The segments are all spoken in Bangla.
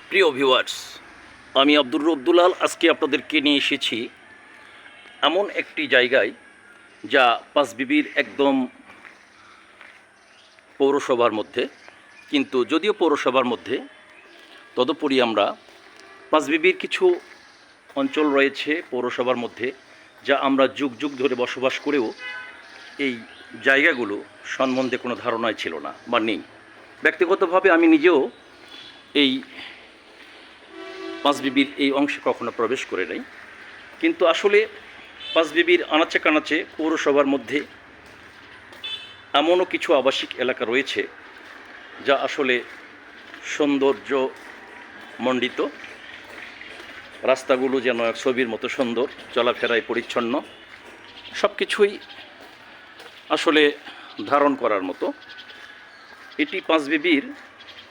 প্রিয় ভিউয়ার্স, আমি আব্দুর রব্দুলাল আজকে আপনাদেরকে নিয়ে এসেছি এমন একটি জায়গায় যা পাঁচবিবির একদম পৌরসভার মধ্যে। কিন্তু যদিও পৌরসভার মধ্যে, তদুপরি আমরা পাঁচবিবির কিছু অঞ্চল রয়েছে পৌরসভার মধ্যে যা আমরা যুগ যুগ ধরে বসবাস করেও এই জায়গাগুলো সম্বন্ধে কোনো ধারণাই ছিল না বা নেই। ব্যক্তিগতভাবে আমি নিজেও এই পাঁচবিবির এই অংশে কখনো প্রবেশ করে নাই, কিন্তু আসলে পাঁচবিবির আনাচে কানাচে পৌরসভার মধ্যে এমনও কিছু আবাসিক এলাকা রয়েছে যা আসলে সৌন্দর্য মণ্ডিত। রাস্তাগুলো যেন এক ছবির মতো সুন্দর, চলাফেরায় পরিচ্ছন্ন, সব কিছুই আসলে ধারণ করার মতো। এটি পাঁচবিবির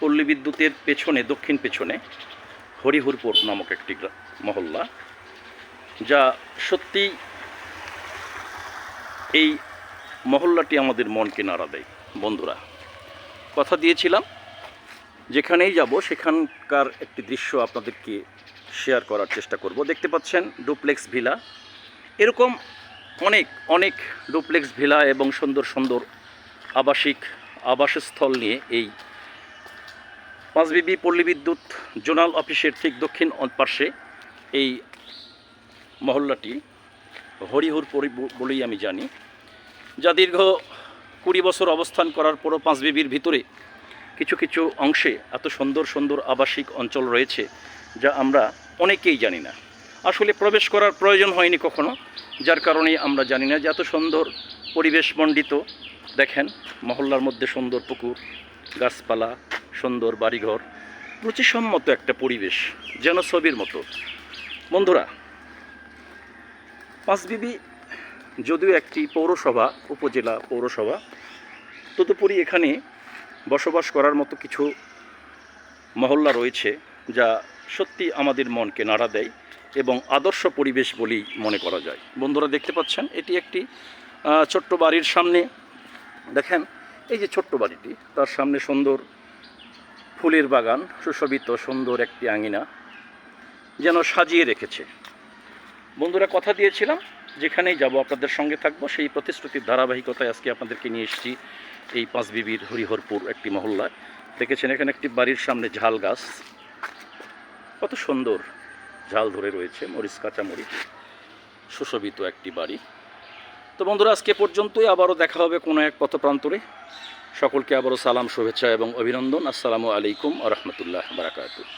পল্লী বিদ্যুতের পেছনে, দক্ষিণ পেছনে হরিহরপুর নামক একটি মহল্লা, যা সত্যি এই মহল্লাটি আমাদের মনকে নাড়া দেয়। বন্ধুরা, কথা দিয়েছিলাম যেখানেই যাব সেখানকার একটি দৃশ্য আপনাদেরকে শেয়ার করার চেষ্টা করব। দেখতে পাচ্ছেন ডুপ্লেক্স ভিলা, এরকম অনেক অনেক ডুপ্লেক্স ভিলা এবং সুন্দর সুন্দর আবাসস্থল নিয়ে এই পাঁচবিবি পল্লী বিদ্যুৎ জোনাল অফিসের ঠিক দক্ষিণ পার্শ্বে এই মহল্লাটি হরিহরপুর বলেই আমি জানি, যা দীর্ঘ 20 বছর অবস্থান করার পরও পাঁচবিবির ভিতরে কিছু কিছু অংশে এত সুন্দর সুন্দর আবাসিক অঞ্চল রয়েছে যা আমরা অনেকেই জানি না। আসলে প্রবেশ করার প্রয়োজন হয়নি কখনো, যার কারণে আমরা জানি না যে এত সুন্দর পরিবেশ মণ্ডিত। দেখেন মহল্লার মধ্যে সুন্দর পুকুর, গাছপালা, সুন্দর বাড়িঘর, রুচিসম্মত একটা পরিবেশ, যেন ছবির মতো। বন্ধুরা, পাঁচবিবি যদিও একটি পৌরসভা, উপজেলা পৌরসভা, তদুপরি এখানে বসবাস করার মতো কিছু মহল্লা রয়েছে যা সত্যি আমাদের মনকে নাড়া দেয় এবং আদর্শ পরিবেশ বলেই মনে করা যায়। বন্ধুরা, দেখতে পাচ্ছেন এটি একটি ছোট্ট বাড়ির সামনে। দেখেন এই যে ছোট্ট বাড়িটি, তার সামনে সুন্দর ফুলের বাগান, সুশোভিত সুন্দর একটি আঙিনা যেন সাজিয়ে রেখেছে। বন্ধুরা, কথা দিয়েছিলাম যেখানেই যাব আপনাদের সঙ্গে থাকবো, সেই প্রতিশ্রুতির ধারাবাহিকতায় আজকে আপনাদেরকে নিয়ে এসেছি এই পাঁচবিবির হরিহরপুর একটি মহল্লায়। দেখেছেন এখানে একটি বাড়ির সামনে ঝাল গাছ, কত সুন্দর ঝাল ধরে রয়েছে, মরিচ, কাঁচা মরিচ, সুশোভিত একটি বাড়ি। তো বন্ধুরা, আজকে পর্যন্তই, আবারও দেখা হবে কোনো এক পথপ্রান্তরে। সকলকে আবারও সালাম, শুভেচ্ছা এবং অভিনন্দন। আসসালামু আলাইকুম ওয়া রাহমাতুল্লাহি ওয়া বারাকাতুহু।